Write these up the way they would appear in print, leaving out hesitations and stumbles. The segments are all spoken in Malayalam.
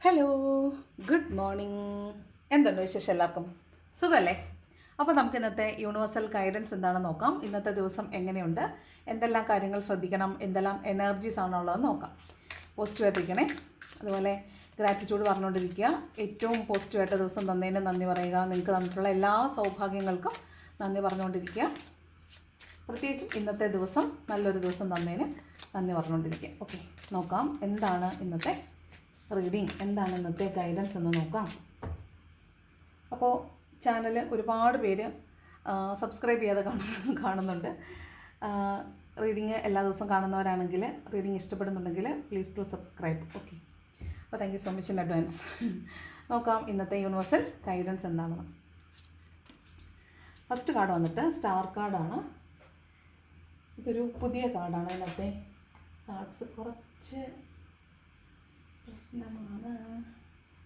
Hello, good morning. എന്തുണ്ട് വിശേഷം? എല്ലാവർക്കും സുഖമല്ലേ? അപ്പോൾ നമുക്ക് ഇന്നത്തെ യൂണിവേഴ്സൽ ഗൈഡൻസ് എന്താണെന്ന് നോക്കാം. ഇന്നത്തെ ദിവസം എങ്ങനെയുണ്ട്, എന്തെല്ലാം കാര്യങ്ങൾ ശ്രദ്ധിക്കണം, എന്തെല്ലാം എനർജീസ് ആണുള്ളതെന്ന് നോക്കാം. പോസിറ്റീവായിട്ടിരിക്കണേ. അതുപോലെ ഗ്രാറ്റിറ്റ്യൂഡ് പറഞ്ഞുകൊണ്ടിരിക്കുക. ഏറ്റവും പോസിറ്റീവായിട്ട് ദിവസം തന്നതിന് നന്ദി പറയുക. നിങ്ങൾക്ക് തന്നിട്ടുള്ള എല്ലാ സൗഭാഗ്യങ്ങൾക്കും നന്ദി പറഞ്ഞുകൊണ്ടിരിക്കുക. പ്രത്യേകിച്ചും ഇന്നത്തെ ദിവസം നല്ലൊരു ദിവസം തന്നതിന് നന്ദി പറഞ്ഞുകൊണ്ടിരിക്കുക. ഓക്കെ, നോക്കാം എന്താണ് ഇന്നത്തെ റീഡിങ്, എന്താണ് ഇന്നത്തെ ഗൈഡൻസ് എന്ന് നോക്കാം. അപ്പോൾ ചാനൽ ഒരുപാട് പേര് സബ്സ്ക്രൈബ് ചെയ്യാതെ കാണുന്നുണ്ട്. റീഡിങ് എല്ലാ ദിവസവും കാണുന്നവരാണെങ്കിൽ, റീഡിങ് ഇഷ്ടപ്പെടുന്നുണ്ടെങ്കിൽ പ്ലീസ് ടു സബ്സ്ക്രൈബ്. ഓക്കെ, അപ്പോൾ thank you so much in advance. നോക്കാം ഇന്നത്തെ യൂണിവേഴ്സൽ ഗൈഡൻസ് എന്താണെന്ന്. ഫസ്റ്റ് കാർഡ് വന്നിട്ട് സ്റ്റാർ കാർഡാണ്. ഇതൊരു പുതിയ കാർഡാണ്. ഇന്നത്തെ കാർഡ്സ് കുറച്ച് പ്രശ്നമാണ്.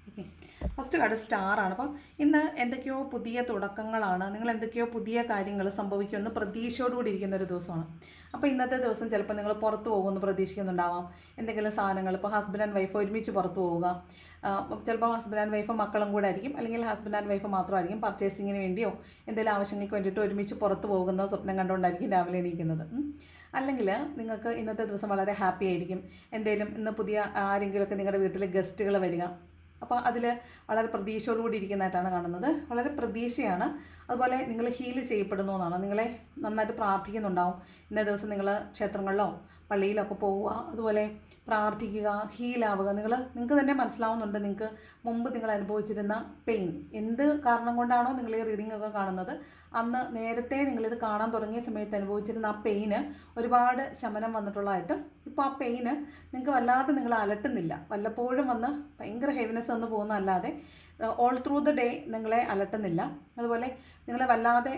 ഓക്കെ, ഫസ്റ്റ് കാർഡ് സ്റ്റാറാണ്. അപ്പം ഇന്ന് എന്തൊക്കെയോ പുതിയ തുടക്കങ്ങളാണ്, നിങ്ങൾ എന്തൊക്കെയോ പുതിയ കാര്യങ്ങൾ സംഭവിക്കുമെന്ന് പ്രതീക്ഷയോടുകൂടി ഇരിക്കുന്ന ഒരു ദിവസമാണ്. അപ്പോൾ ഇന്നത്തെ ദിവസം ചിലപ്പോൾ നിങ്ങൾ പുറത്ത് പോകുമെന്ന് പ്രതീക്ഷിക്കുന്നുണ്ടാവാം. എന്തെങ്കിലും സാധനങ്ങൾ, ഇപ്പോൾ ഹസ്ബൻഡ് ആൻഡ് വൈഫ് ഒരുമിച്ച് പുറത്ത് പോവുക, ചിലപ്പോൾ ഹസ്ബൻഡ് ആൻഡ് വൈഫ് മക്കളും കൂടെ ആയിരിക്കും, അല്ലെങ്കിൽ ഹസ്ബൻഡ് ആൻഡ് വൈഫ് മാത്രമായിരിക്കും പർച്ചേസിങ്ങിന് വേണ്ടിയോ എന്തെങ്കിലും ആവശ്യങ്ങൾക്ക് വേണ്ടിയിട്ട് ഒരുമിച്ച് പുറത്ത് പോകുന്ന സ്വപ്നം കണ്ടുകൊണ്ടായിരിക്കും രാവിലെ എണീക്കുന്നത്. അല്ലെങ്കിൽ നിങ്ങൾക്ക് ഇന്നത്തെ ദിവസം വളരെ ഹാപ്പി ആയിരിക്കും. എന്തെങ്കിലും ഇന്ന് പുതിയ ആരെങ്കിലുമൊക്കെ നിങ്ങളുടെ വീട്ടിൽ ഗസ്റ്റുകൾ വരിക. അപ്പോൾ അതിൽ വളരെ പ്രതീക്ഷയോടുകൂടി ഇരിക്കുന്നതായിട്ടാണ് കാണുന്നത്. വളരെ പ്രതീക്ഷയാണ്. അതുപോലെ നിങ്ങൾ ഹീൽ ചെയ്യപ്പെടുന്നു എന്നാണ്. നിങ്ങളെ നന്നായിട്ട് പ്രാർത്ഥിക്കുന്നുണ്ടാവും. ഇന്നേ ദിവസം നിങ്ങൾ ക്ഷേത്രങ്ങളിലോ പള്ളിയിലോ ഒക്കെ പോവുക, അതുപോലെ പ്രാർത്ഥിക്കുക, ഹീലാവുക. നിങ്ങൾക്ക് തന്നെ മനസ്സിലാവുന്നുണ്ട്, നിങ്ങൾക്ക് മുമ്പ് നിങ്ങൾ അനുഭവിച്ചിരുന്ന പെയിൻ, എന്ത് കാരണം കൊണ്ടാണോ നിങ്ങൾ ഈ റീഡിംഗ് ഒക്കെ കാണുന്നത്, അന്ന് നേരത്തെ നിങ്ങളിത് കാണാൻ തുടങ്ങിയ സമയത്ത് അനുഭവിച്ചിരുന്ന ആ പെയിന് ഒരുപാട് ശമനം വന്നിട്ടുള്ളതായിട്ടും ഇപ്പോൾ ആ പെയിന് നിങ്ങൾക്ക് വല്ലാതെ നിങ്ങൾ അലട്ടുന്നില്ല. വല്ലപ്പോഴും വന്ന് ഭയങ്കര ഹെവിനെസ് വന്ന് പോകുന്നതല്ലാതെ ഓൾ ത്രൂ ദ ഡേ നിങ്ങളെ അലട്ടുന്നില്ല. അതുപോലെ നിങ്ങളെ വല്ലാതെ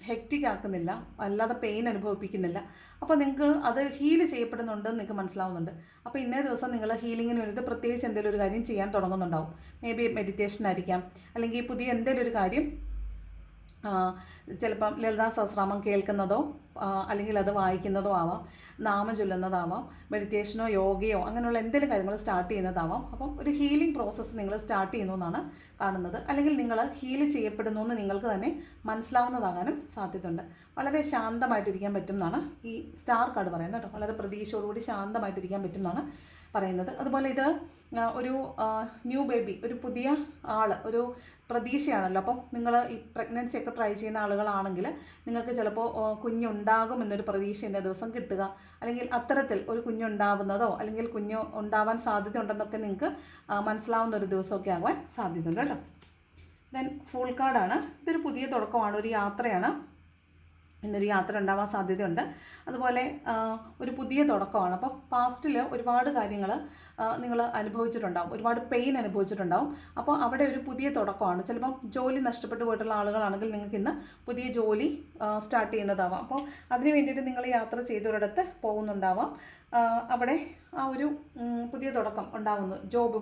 ഹെക്റ്റിക് ആക്കുന്നില്ല, വല്ലാതെ പെയിൻ അനുഭവിപ്പിക്കുന്നില്ല. അപ്പോൾ നിങ്ങൾക്ക് അത് ഹീൽ ചെയ്യപ്പെടുന്നുണ്ടെന്ന് നിങ്ങൾക്ക് മനസ്സിലാവുന്നുണ്ട്. അപ്പോൾ ഇന്നേ ദിവസം നിങ്ങൾ ഹീലിങ്ങിന് വേണ്ടിയിട്ട് പ്രത്യേകിച്ച് എന്തെങ്കിലും ഒരു കാര്യം ചെയ്യാൻ തുടങ്ങുന്നുണ്ടാവും. മേ ബി മെഡിറ്റേഷൻ ആയിരിക്കാം, അല്ലെങ്കിൽ പുതിയ എന്തെങ്കിലും ഒരു കാര്യം, ചിലപ്പം ലളിതാ സഹസ്രനാമം കേൾക്കുന്നതോ അല്ലെങ്കിൽ അത് വായിക്കുന്നതോ ആവാം, നാമം ചൊല്ലുന്നതാവാം, മെഡിറ്റേഷനോ യോഗയോ അങ്ങനെയുള്ള എന്തെങ്കിലും കാര്യങ്ങൾ സ്റ്റാർട്ട് ചെയ്യുന്നതാവാം. അപ്പം ഒരു ഹീലിംഗ് പ്രോസസ്സ് നിങ്ങൾ സ്റ്റാർട്ട് ചെയ്യുന്നു എന്നാണ് കാണുന്നത്. അല്ലെങ്കിൽ നിങ്ങൾ ഹീൽ ചെയ്യപ്പെടുന്നു എന്ന് നിങ്ങൾക്ക് തന്നെ മനസ്സിലാവുന്നതാകാനും സാധ്യതയുണ്ട്. വളരെ ശാന്തമായിട്ടിരിക്കാൻ പറ്റും എന്നാണ് ഈ സ്റ്റാർ കാർഡ് പറയുന്നത് കേട്ടോ. വളരെ പ്രതീക്ഷയോടുകൂടി ശാന്തമായിട്ടിരിക്കാൻ പറ്റും എന്നാണ് പറയുന്നത്. അതുപോലെ ഇത് ഒരു ന്യൂ ബേബി, ഒരു പുതിയ ആൾ, ഒരു പ്രതീക്ഷയാണല്ലോ. അപ്പം നിങ്ങൾ ഈ പ്രഗ്നൻസി ഒക്കെ ട്രൈ ചെയ്യുന്ന ആളുകളാണെങ്കിൽ നിങ്ങൾക്ക് ചിലപ്പോൾ കുഞ്ഞുണ്ടാകും എന്നൊരു പ്രതീക്ഷ ഇന്ന ദിവസം കിട്ടുക, അല്ലെങ്കിൽ അത്തരത്തിൽ ഒരു കുഞ്ഞുണ്ടാവുന്നതോ അല്ലെങ്കിൽ കുഞ്ഞ് ഉണ്ടാവാൻ സാധ്യത ഉണ്ടെന്നൊക്കെ നിങ്ങൾക്ക് മനസ്സിലാവുന്ന ഒരു ദിവസമൊക്കെ ആകാൻ സാധ്യതയുണ്ട് കേട്ടോ. ദെൻ ഫുൾ കാർഡാണ്. ഇതൊരു പുതിയ തുടക്കമാണ്, ഒരു യാത്രയാണ്. ഇന്നൊരു യാത്ര ഉണ്ടാവാൻ സാധ്യതയുണ്ട്. അതുപോലെ ഒരു പുതിയ തുടക്കമാണ്. അപ്പോൾ പാസ്റ്റിൽ ഒരുപാട് കാര്യങ്ങൾ നിങ്ങൾ അനുഭവിച്ചിട്ടുണ്ടാവും, ഒരുപാട് പെയിൻ അനുഭവിച്ചിട്ടുണ്ടാവും. അപ്പോൾ അവിടെ ഒരു പുതിയ തുടക്കമാണ്. ചിലപ്പം ജോലി നഷ്ടപ്പെട്ടു പോയിട്ടുള്ള ആളുകളാണെങ്കിൽ നിങ്ങൾക്ക് ഇന്ന് പുതിയ ജോലി സ്റ്റാർട്ട് ചെയ്യുന്നതാവാം. അപ്പോൾ അതിന് വേണ്ടിയിട്ട് നിങ്ങൾ യാത്ര ചെയ്തൊരിടത്ത് പോകുന്നുണ്ടാവാം. അവിടെ ആ ഒരു പുതിയ തുടക്കം ഉണ്ടാവുന്നു.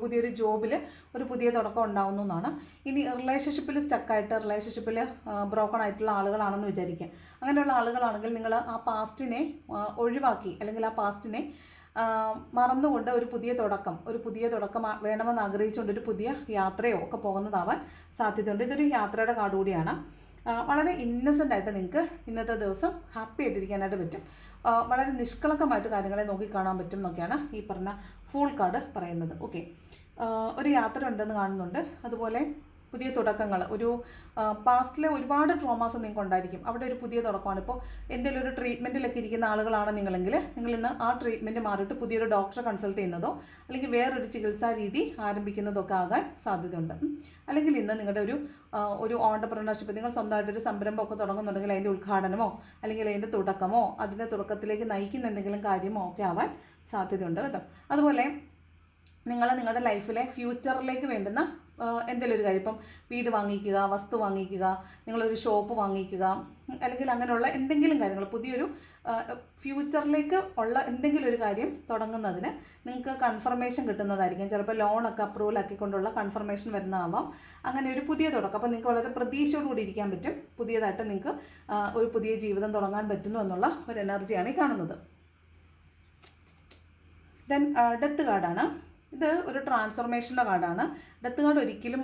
പുതിയൊരു ജോബിൽ ഒരു പുതിയ തുടക്കം ഉണ്ടാവുന്നു എന്നാണ്. ഇനി റിലേഷൻഷിപ്പിൽ സ്റ്റക്കായിട്ട്, റിലേഷൻഷിപ്പിൽ ബ്രോക്കൺ ആയിട്ടുള്ള ആളുകളാണെന്ന് വിചാരിക്കുക. അങ്ങനെയുള്ള ആളുകളാണെങ്കിൽ നിങ്ങൾ ആ പാസ്റ്റിനെ ഒഴിവാക്കി, അല്ലെങ്കിൽ ആ പാസ്റ്റിനെ മറന്നുകൊണ്ട് ഒരു പുതിയ തുടക്കം വേണമെന്ന് ആഗ്രഹിച്ചുകൊണ്ട് ഒരു പുതിയ യാത്രയോ ഒക്കെ പോകുന്നതാവാൻ സാധ്യതയുണ്ട്. ഇതൊരു യാത്രയുടെ കാർഡ് കൂടിയാണ്. വളരെ ഇന്നസെൻ്റ് ആയിട്ട് നിങ്ങൾക്ക് ഇന്നത്തെ ദിവസം ഹാപ്പി ആയിട്ടിരിക്കാനായിട്ട് പറ്റും. വളരെ നിഷ്കളങ്കമായിട്ട് കാര്യങ്ങളെ നോക്കിക്കാണാൻ പറ്റും എന്നൊക്കെയാണ് ഈ പറഞ്ഞ ഫുൾ കാർഡ് പറയുന്നത്. ഓക്കെ, ഒരു യാത്ര ഉണ്ടെന്ന് കാണുന്നുണ്ട്. അതുപോലെ പുതിയ തുടക്കങ്ങൾ, ഒരു പാസ്റ്റിലെ ഒരുപാട് ട്രോമാസ് നിങ്ങൾക്ക് ഉണ്ടായിരിക്കും. അവിടെ ഒരു പുതിയ തുടക്കമാണ്. ഇപ്പോൾ എന്തെങ്കിലും ഒരു ട്രീറ്റ്മെൻറ്റിലൊക്കെ ഇരിക്കുന്ന ആളുകളാണ് നിങ്ങളെങ്കിൽ, നിങ്ങൾ ഇന്ന് ആ ട്രീറ്റ്മെൻറ്റ് മാറിയിട്ട് പുതിയൊരു ഡോക്ടറെ കൺസൾട്ട് ചെയ്യുന്നതോ അല്ലെങ്കിൽ വേറൊരു ചികിത്സാ രീതി ആരംഭിക്കുന്നതൊക്കെ ആകാൻ സാധ്യതയുണ്ട്. അല്ലെങ്കിൽ ഇന്ന് നിങ്ങളുടെ ഒരു ഓൺടർപ്രണർഷിപ്പ്, നിങ്ങൾ സ്വന്തമായിട്ടൊരു സംരംഭമൊക്കെ തുടങ്ങുന്നുണ്ടെങ്കിൽ അതിൻ്റെ ഉദ്ഘാടനമോ അല്ലെങ്കിൽ അതിൻ്റെ തുടക്കമോ അതിൻ്റെ തുടക്കത്തിലേക്ക് നയിക്കുന്ന എന്തെങ്കിലും കാര്യമോ ഒക്കെ ആവാൻ സാധ്യതയുണ്ട് കേട്ടോ. അതുപോലെ നിങ്ങളുടെ ലൈഫിലെ ഫ്യൂച്ചറിലേക്ക് വേണ്ടുന്ന എന്തെങ്കിലും ഒരു കാര്യം, ഇപ്പം വീട് വാങ്ങിക്കുക, വസ്തു വാങ്ങിക്കുക, നിങ്ങളൊരു ഷോപ്പ് വാങ്ങിക്കുക, അല്ലെങ്കിൽ അങ്ങനെയുള്ള എന്തെങ്കിലും കാര്യങ്ങൾ, പുതിയൊരു ഫ്യൂച്ചറിലേക്ക് ഉള്ള എന്തെങ്കിലും ഒരു കാര്യം തുടങ്ങുന്നതിന് നിങ്ങൾക്ക് കൺഫർമേഷൻ കിട്ടുന്നതായിരിക്കും. ചിലപ്പോൾ ലോണൊക്കെ അപ്രൂവൽ ആക്കിക്കൊണ്ടുള്ള കൺഫർമേഷൻ വരുന്നതാവാം. അങ്ങനെ ഒരു പുതിയ തുടക്കം. അപ്പോൾ നിങ്ങൾക്ക് വളരെ പ്രതീക്ഷയോടുകൂടി ഇരിക്കാൻ പറ്റും. പുതിയതായിട്ട് നിങ്ങൾക്ക് ഒരു പുതിയ ജീവിതം തുടങ്ങാൻ പറ്റുന്നു എന്നുള്ള ഒരു എനർജിയാണ് ഈ കാണുന്നത്. ദെൻ ഡെത്ത് കാർഡാണ്. ഇത് ഒരു ട്രാൻസ്ഫോർമേഷൻ്റെ കാർഡാണ്. ഡെത്ത് കാർഡ് ഒരിക്കലും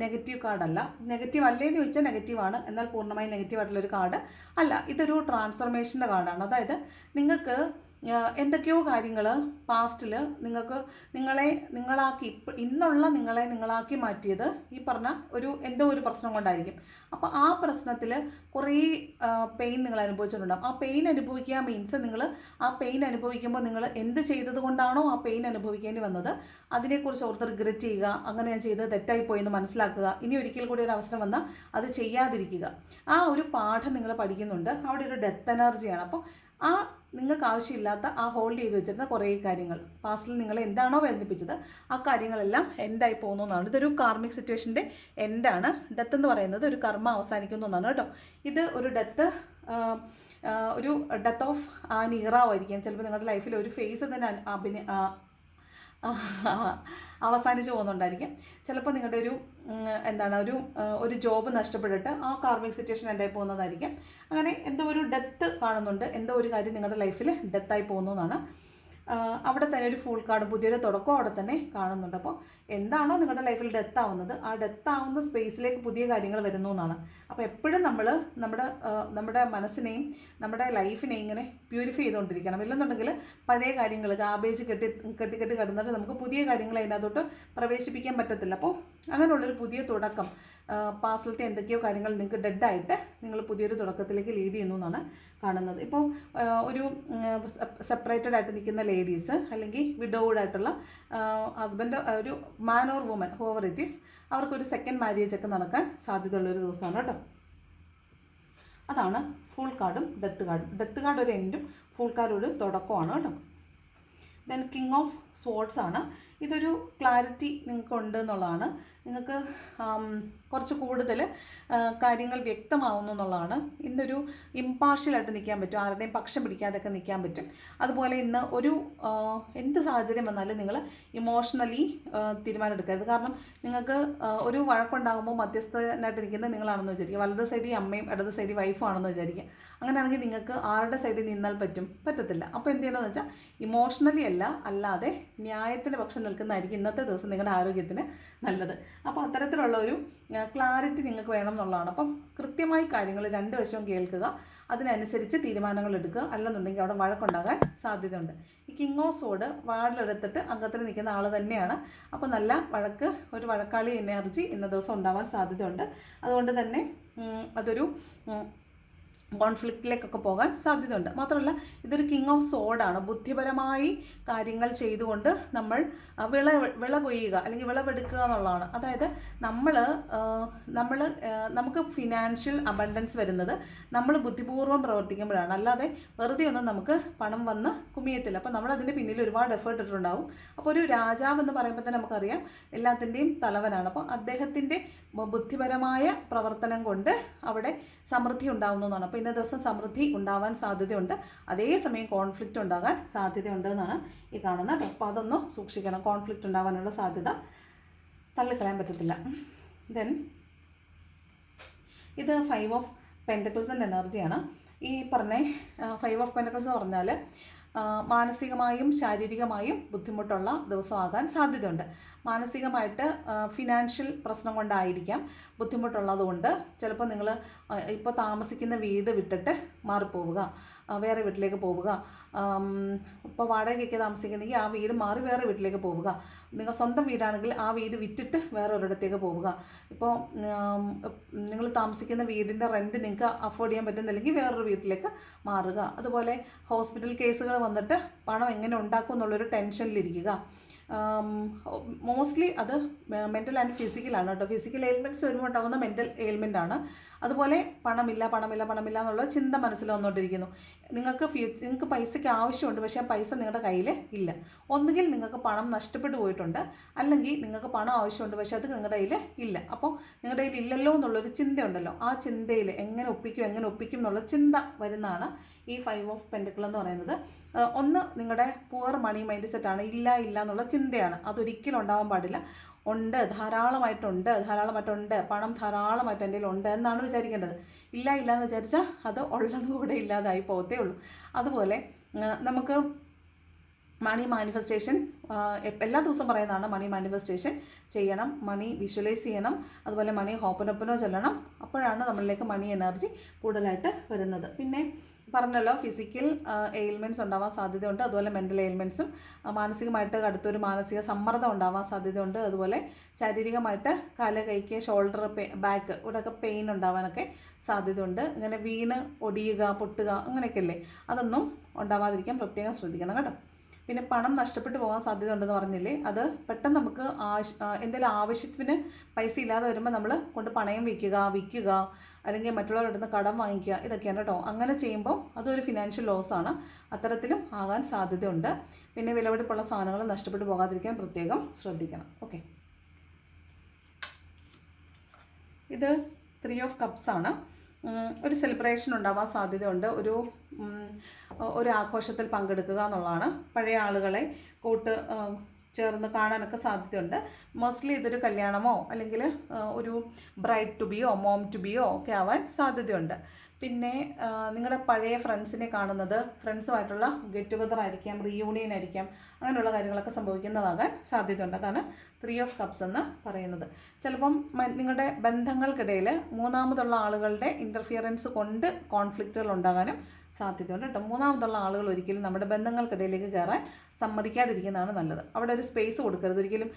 നെഗറ്റീവ് കാർഡല്ല. നെഗറ്റീവ് അല്ലേന്ന് ചോദിച്ചാൽ നെഗറ്റീവാണ്, എന്നാൽ പൂർണ്ണമായും നെഗറ്റീവായിട്ടുള്ളൊരു കാർഡ് അല്ല. ഇതൊരു ട്രാൻസ്ഫോർമേഷൻ്റെ കാർഡാണ്. അതായത് നിങ്ങൾക്ക് എന്തൊക്കെയോ കാര്യങ്ങൾ പാസ്റ്റിൽ നിങ്ങളാക്കി ഇന്നുള്ള നിങ്ങളാക്കി മാറ്റിയത് ഈ പറഞ്ഞ എന്തോ ഒരു പ്രശ്നം കൊണ്ടായിരിക്കും. അപ്പോൾ ആ പ്രശ്നത്തിൽ കുറേ പെയിൻ നിങ്ങൾ അനുഭവിച്ചിട്ടുണ്ടാകും. ആ പെയിൻ അനുഭവിക്കുക മീൻസ് നിങ്ങൾ ആ പെയിൻ അനുഭവിക്കുമ്പോൾ നിങ്ങൾ എന്ത് ചെയ്തത് കൊണ്ടാണോ ആ പെയിൻ അനുഭവിക്കേണ്ടി വന്നത് അതിനെക്കുറിച്ച് ഓർത്ത് റിഗ്രറ്റ് ചെയ്യുക. അങ്ങനെ ഞാൻ ചെയ്തത് തെറ്റായിപ്പോയി എന്ന് മനസ്സിലാക്കുക. ഇനി ഒരിക്കൽ കൂടി ഒരു അവസരം വന്നാൽ അത് ചെയ്യാതിരിക്കുക. ആ ഒരു പാഠം നിങ്ങൾ പഠിക്കുന്നുണ്ട്. അവിടെ ഒരു ഡെത്ത് എനർജിയാണ്. അപ്പോൾ ആ നിങ്ങൾക്ക് ആവശ്യമില്ലാത്ത ആ ഹോൾഡ് ചെയ്ത് വെച്ചിരുന്ന കുറേ കാര്യങ്ങൾ പാസ്റ്റിൽ നിങ്ങളെ എന്താണോ വേദനിപ്പിച്ചത് ആ കാര്യങ്ങളെല്ലാം എൻഡായി പോകുന്നു എന്നാണ്. ഇതൊരു കാർമിക് സിറ്റുവേഷൻ്റെ എൻഡാണ്. ഡെത്ത് എന്ന് പറയുന്നത് ഒരു കർമ്മ അവസാനിക്കുന്നു എന്നാണ് കേട്ടോ. ഇത് ഒരു ഡെത്ത് ഓഫ് ആൻ ഇറാവായിരിക്കും. ചിലപ്പോൾ നിങ്ങളുടെ ലൈഫിൽ ഒരു ഫേസ് തന്നെ അവസാനിച്ച് പോകുന്നുണ്ടായിരിക്കും. ചിലപ്പോൾ നിങ്ങളുടെ ഒരു ജോബ് നഷ്ടപ്പെട്ടിട്ട് ആ കാർമിക് സിറ്റുവേഷൻ എന്തായി പോകുന്നതായിരിക്കും. അങ്ങനെ എന്തോ ഒരു ഡെത്ത് കാണുന്നുണ്ട്. എന്തോ ഒരു കാര്യം നിങ്ങളുടെ ലൈഫിൽ ഡെത്തായി പോകുന്നതാണ്. അവിടെ തന്നെ ഒരു ഫുൾ കാർഡ്, പുതിയൊരു തുടക്കം അവിടെ തന്നെ കാണുന്നുണ്ട്. അപ്പോൾ എന്താണോ നിങ്ങളുടെ ലൈഫിൽ ഡെത്ത് ആവുന്നത് ആ ഡെത്ത് ആവുന്ന സ്പേസിലേക്ക് പുതിയ കാര്യങ്ങൾ വരുന്നു എന്നാണ്. അപ്പോൾ എപ്പോഴും നമ്മൾ നമ്മുടെ മനസ്സിനെയും നമ്മുടെ ലൈഫിനെയും ഇങ്ങനെ പ്യൂരിഫൈ ചെയ്തുകൊണ്ടിരിക്കണം. ഇല്ലെന്നുണ്ടെങ്കിൽ പഴയ കാര്യങ്ങൾ ഗാബേജ് കെട്ടി കിടന്നിട്ട് നമുക്ക് പുതിയ കാര്യങ്ങൾ അതിനകത്തോട്ട് പ്രവേശിപ്പിക്കാൻ പറ്റത്തില്ല. അപ്പോൾ അങ്ങനെയുള്ളൊരു പുതിയ തുടക്കം, പാസ്റ്റിലത്തെ എന്തൊക്കെയോ കാര്യങ്ങൾ നിങ്ങൾക്ക് ഡെഡായിട്ട് നിങ്ങൾ പുതിയൊരു തുടക്കത്തിലേക്ക് ലീഡ് ചെയ്യുന്നു എന്നാണ് കാണുന്നത്. ഇപ്പോൾ ഒരു സെപ്പറേറ്റഡ് ആയിട്ട് നിൽക്കുന്ന ലേഡീസ് അല്ലെങ്കിൽ വിഡോവുഡ് ആയിട്ടുള്ള ഹസ്ബൻഡ്, ഒരു man or woman whoever it is, അവർക്കൊരു സെക്കൻഡ് മാരേജ് ഒക്കെ നടക്കാൻ സാധ്യതയുള്ളൊരു ദിവസമാണ് കേട്ടോ. അതാണ് ഫുൾ കാർഡും ഡെത്ത് കാർഡും. ഡെത്ത് കാർഡ് ഒരു എൻഡും ഫുൾ കാർഡ് ഒരു തുടക്കമാണ് കേട്ടോ. ദെൻ കിങ് ഓഫ് സ്വോർഡ്സ് ആണ്. ഇതൊരു ക്ലാരിറ്റി നിങ്ങൾക്ക് ഉണ്ട് എന്നുള്ളതാണ്. നിങ്ങൾക്ക് കുറച്ച് കൂടുതൽ കാര്യങ്ങൾ വ്യക്തമാവുന്നു എന്നുള്ളതാണ്. ഇന്നൊരു ഇമ്പാർഷ്യലായിട്ട് നിൽക്കാൻ പറ്റും, ആരുടെയും പക്ഷം പിടിക്കാതെയൊക്കെ നിൽക്കാൻ പറ്റും. അതുപോലെ ഇന്ന് എന്ത് സാഹചര്യം വന്നാലും നിങ്ങൾ ഇമോഷണലി തീരുമാനം എടുക്കരുത്. കാരണം നിങ്ങൾക്ക് ഒരു വഴക്കുണ്ടാകുമ്പോൾ മധ്യസ്ഥനായിട്ട് നിൽക്കുന്നത് നിങ്ങളാണെന്ന് വിചാരിക്കുക. വലത് സൈഡിൽ അമ്മയും ഇടത് സൈഡിൽ വൈഫും ആണെന്ന് വിചാരിക്കുക. അങ്ങനെയാണെങ്കിൽ നിങ്ങൾക്ക് ആരുടെ സൈഡിൽ നിന്നാൽ പറ്റത്തില്ല. അപ്പോൾ എന്ത് ചെയ്യണമെന്ന് വെച്ചാൽ ഇമോഷണലി അല്ലാതെ ന്യായത്തിൻ്റെ പക്ഷം നിൽക്കുന്നതായിരിക്കും ഇന്നത്തെ ദിവസം നിങ്ങളുടെ ആരോഗ്യത്തിന് നല്ലത്. അപ്പോൾ അത്തരത്തിലുള്ള ഒരു ക്ലാരിറ്റി നിങ്ങൾക്ക് വേണം എന്നുള്ളതാണ്. അപ്പം കൃത്യമായി കാര്യങ്ങൾ രണ്ട് വശവും കേൾക്കുക, അതിനനുസരിച്ച് തീരുമാനങ്ങൾ എടുക്കുക. അല്ലെന്നുണ്ടെങ്കിൽ അവിടെ വഴക്കുണ്ടാകാൻ സാധ്യതയുണ്ട്. ഈ കിങ് ഓഫ് സോഡ് വാർഡിലെടുത്തിട്ട് അംഗത്തിൽ നിൽക്കുന്ന ആൾ തന്നെയാണ്. അപ്പോൾ നല്ല ഒരു വഴക്കാളി എനർജി ഇന്ന ദിവസം ഉണ്ടാവാൻ സാധ്യതയുണ്ട്. അതുകൊണ്ട് തന്നെ അതൊരു കോൺഫ്ലിക്റ്റിലേക്കൊക്കെ പോകാൻ സാധ്യതയുണ്ട്. മാത്രമല്ല ഇതൊരു കിങ് ഓഫ് സോഡാണ്. ബുദ്ധിപരമായി കാര്യങ്ങൾ ചെയ്തുകൊണ്ട് നമ്മൾ വിള കൊയ്യുക അല്ലെങ്കിൽ വിളവെടുക്കുക എന്നുള്ളതാണ്. അതായത് നമുക്ക് ഫിനാൻഷ്യൽ അബണ്ടൻസ് വരുന്നത് നമ്മൾ ബുദ്ധിപൂർവ്വം പ്രവർത്തിക്കുമ്പോഴാണ്. അല്ലാതെ വെറുതെ ഒന്നും നമുക്ക് പണം വന്ന് കുമിയത്തില്ല. അപ്പോൾ നമ്മൾ അതിൻ്റെ പിന്നിൽ ഒരുപാട് എഫേർട്ട് ഇട്ടിട്ടുണ്ടാവും. അപ്പോൾ ഒരു രാജാവ് എന്ന് പറയുമ്പോൾ തന്നെ നമുക്കറിയാം എല്ലാത്തിൻ്റെയും തലവനാണ്. അപ്പോൾ അദ്ദേഹത്തിൻ്റെ ബുദ്ധിപരമായ പ്രവർത്തനം കൊണ്ട് അവിടെ സമൃദ്ധി ഉണ്ടാകുന്നതാണ്. അപ്പോൾ ഇന്ന ദിവസം സമൃദ്ധി ഉണ്ടാവാൻ സാധ്യതയുണ്ട്. അതേസമയം കോൺഫ്ലിക്റ്റ് ഉണ്ടാകാൻ സാധ്യതയുണ്ട് എന്നാണ് ഈ കാണുന്നത് കേട്ടോ. അപ്പോൾ അതൊന്ന് സൂക്ഷിക്കണം. കോൺഫ്ലിക്റ്റ് ഉണ്ടാകാനുള്ള സാധ്യത തള്ളിക്കളയാൻ പറ്റത്തില്ല. ദെൻ ഇത് 5 ഓഫ് പെൻറ്റക്കിൾസിൻ്റെ എനർജിയാണ്. ഈ പറഞ്ഞ 5 ഓഫ് പെൻറ്റക്കിൾസ് എന്ന് പറഞ്ഞാൽ മാനസികമായും ശാരീരികമായും ബുദ്ധിമുട്ടുള്ള ദിവസമാകാൻ സാധ്യതയുണ്ട്. മാനസികമായിട്ട് ഫിനാൻഷ്യൽ പ്രശ്നം കൊണ്ടായിരിക്കാം ബുദ്ധിമുട്ടുള്ളതുകൊണ്ട് ചിലപ്പോൾ നിങ്ങൾ ഇപ്പോൾ താമസിക്കുന്ന വീട് വിട്ടിട്ട് മാറിപ്പോവുക, വേറെ വീട്ടിലേക്ക് പോവുക. ഇപ്പോൾ വാടകയ്ക്ക് താമസിക്കുന്നെങ്കിൽ ആ വീട് മാറി വേറെ വീട്ടിലേക്ക് പോവുക. നിങ്ങൾ സ്വന്തം വീടാണെങ്കിൽ ആ വീട് വിറ്റിട്ട് വേറെ ഒരിടത്തേക്ക് പോവുക. ഇപ്പോൾ നിങ്ങൾ താമസിക്കുന്ന വീടിൻ്റെ റെൻറ്റ് നിങ്ങൾക്ക് അഫോർഡ് ചെയ്യാൻ പറ്റുന്നില്ലെങ്കിൽ വേറൊരു വീട്ടിലേക്ക് മാറുക. അതുപോലെ ഹോസ്പിറ്റൽ കേസുകൾ വന്നിട്ട് പണം എങ്ങനെ ഉണ്ടാക്കും എന്നുള്ളൊരു ടെൻഷനിലിരിക്കുക. മോസ്റ്റ്ലി അത് മെൻ്റൽ ആൻഡ് ഫിസിക്കലാണ് കേട്ടോ. ഫിസിക്കൽ എയിൽമെൻറ്റ്സ് വരുമ്പോൾ ഉണ്ടാകുന്ന മെൻ്റൽ എയിൽമെൻ്റാണ്. അതുപോലെ പണമില്ല എന്നുള്ള ചിന്ത മനസ്സിൽ വന്നുകൊണ്ടിരിക്കുന്നു. നിങ്ങൾക്ക് പൈസയ്ക്ക് ആവശ്യമുണ്ട്, പക്ഷേ ആ പൈസ നിങ്ങളുടെ കയ്യിൽ ഇല്ല. ഒന്നുകിൽ നിങ്ങൾക്ക് പണം നഷ്ടപ്പെട്ടു പോയിട്ടുണ്ട്, അല്ലെങ്കിൽ നിങ്ങൾക്ക് പണം ആവശ്യമുണ്ട് പക്ഷേ അത് നിങ്ങളുടെ കയ്യിൽ ഇല്ല. അപ്പോൾ നിങ്ങളുടെ കയ്യിൽ ഇല്ലല്ലോ എന്നുള്ളൊരു ചിന്തയുണ്ടല്ലോ, ആ ചിന്തയിൽ എങ്ങനെ ഒപ്പിക്കും എന്നുള്ള ചിന്ത വരുന്നതാണ് ഈ 5 ഓഫ് പെൻറ്റക്കിൾ എന്ന് പറയുന്നത്. ഒന്ന് നിങ്ങളുടെ പുവർ മണി മൈൻഡ് സെറ്റാണ്. ഇല്ല എന്നുള്ള ചിന്തയാണ്. അതൊരിക്കലും ഉണ്ടാവാൻ പാടില്ല. ധാരാളമായിട്ടുണ്ട്, പണം ധാരാളമായിട്ട് എൻ്റെ കയ്യിൽ ഉണ്ട് എന്നാണ് വിചാരിക്കേണ്ടത്. ഇല്ല എന്ന് വിചാരിച്ചാൽ അത് ഉള്ളതും കൂടെ ഇല്ലാതായി പോകത്തേ ഉള്ളൂ. അതുപോലെ നമുക്ക് മണി മാനിഫെസ്റ്റേഷൻ എല്ലാ ദിവസവും പറയുന്നതാണ്. മണി മാനിഫെസ്റ്റേഷൻ ചെയ്യണം, മണി വിഷ്വലൈസ് ചെയ്യണം, അതുപോലെ മണി ഹോപ്പനൊപ്പനോ ചൊല്ലണം. അപ്പോഴാണ് നമ്മളിലേക്ക് മണി എനർജി കൂടുതലായിട്ട് വരുന്നത്. പിന്നെ പറഞ്ഞല്ലോ, ഫിസിക്കൽ എയിൽമെൻറ്റ്സ് ഉണ്ടാവാൻ സാധ്യതയുണ്ട്, അതുപോലെ മെൻ്റൽ എയിൽമെൻറ്റ്സും. മാനസികമായിട്ട് അടുത്തൊരു മാനസിക സമ്മർദ്ദം ഉണ്ടാവാൻ സാധ്യതയുണ്ട്. അതുപോലെ ശാരീരികമായിട്ട് കാല്, കൈക്ക്, ഷോൾഡർ, ബാക്ക് ഇവിടെയൊക്കെ പെയിൻ ഉണ്ടാവാനൊക്കെ സാധ്യതയുണ്ട്. ഇങ്ങനെ വീണ് ഒടിയുക, പൊട്ടുക അങ്ങനെയൊക്കെ അല്ലേ, അതൊന്നും ഉണ്ടാവാതിരിക്കാൻ പ്രത്യേകം ശ്രദ്ധിക്കണം കേട്ടോ. പിന്നെ പണം നഷ്ടപ്പെട്ടു പോകാൻ സാധ്യത ഉണ്ടെന്ന് പറഞ്ഞില്ലേ, അത് പെട്ടെന്ന് നമുക്ക് എന്തെങ്കിലും ആവശ്യത്തിന് പൈസ ഇല്ലാതെ വരുമ്പോൾ നമ്മൾ കൊണ്ട് പണയം വിൽക്കുക, അല്ലെങ്കിൽ മറ്റുള്ളവരുടെ അടുത്ത് കടം വാങ്ങിക്കുക, ഇതൊക്കെയാണ് കേട്ടോ. അങ്ങനെ ചെയ്യുമ്പോൾ അതൊരു ഫിനാൻഷ്യൽ ലോസാണ്. അത്തരത്തിലും ആകാൻ സാധ്യതയുണ്ട്. പിന്നെ വിലപിടിപ്പുള്ള സാധനങ്ങൾ നഷ്ടപ്പെട്ടു പോകാതിരിക്കാൻ പ്രത്യേകം ശ്രദ്ധിക്കണം. ഓക്കെ, ഇത് 3 ഓഫ് കപ്സ് ആണ്. ഒരു സെലിബ്രേഷൻ ഉണ്ടാവാൻ സാധ്യതയുണ്ട്. ഒരു ആഘോഷത്തിൽ പങ്കെടുക്കുക എന്നുള്ളതാണ്. പഴയ ആളുകളെ ചേർന്ന് കാണാനൊക്കെ സാധ്യതയുണ്ട്. മോസ്റ്റ്ലി ഇതൊരു കല്യാണമോ അല്ലെങ്കിൽ ഒരു ബ്രൈഡ് ടു ബിയോ മോം ടു ബിയോ ഒക്കെ ആവാൻ സാധ്യതയുണ്ട്. പിന്നെ നിങ്ങളുടെ പഴയ ഫ്രണ്ട്സിനെ കാണുന്നത്, ഫ്രണ്ട്സുമായിട്ടുള്ള ഗെറ്റ് ടുഗദർ ആയിരിക്കാം, റീയൂണിയൻ ആയിരിക്കാം, അങ്ങനെയുള്ള കാര്യങ്ങളൊക്കെ സംഭവിക്കുന്നതാകാൻ സാധ്യതയുണ്ട്. അതാണ് 3 ഓഫ് കപ്സ് എന്ന് പറയുന്നത്. ചിലപ്പം നിങ്ങളുടെ ബന്ധങ്ങൾക്കിടയിൽ മൂന്നാമതുള്ള ആളുകളുടെ ഇൻ്റർഫിയറൻസ് കൊണ്ട് കോൺഫ്ലിക്റ്റുകൾ ഉണ്ടാകാനും സാധ്യതയുണ്ട് കേട്ടോ. മൂന്നാമതുള്ള ആളുകൾ ഒരിക്കലും നമ്മുടെ ബന്ധങ്ങൾക്കിടയിലേക്ക് കയറാൻ സമ്മതിക്കാതിരിക്കുന്നതാണ് നല്ലത്. അവിടെ ഒരു സ്പേസ് കൊടുക്കരുത് ഒരിക്കലും.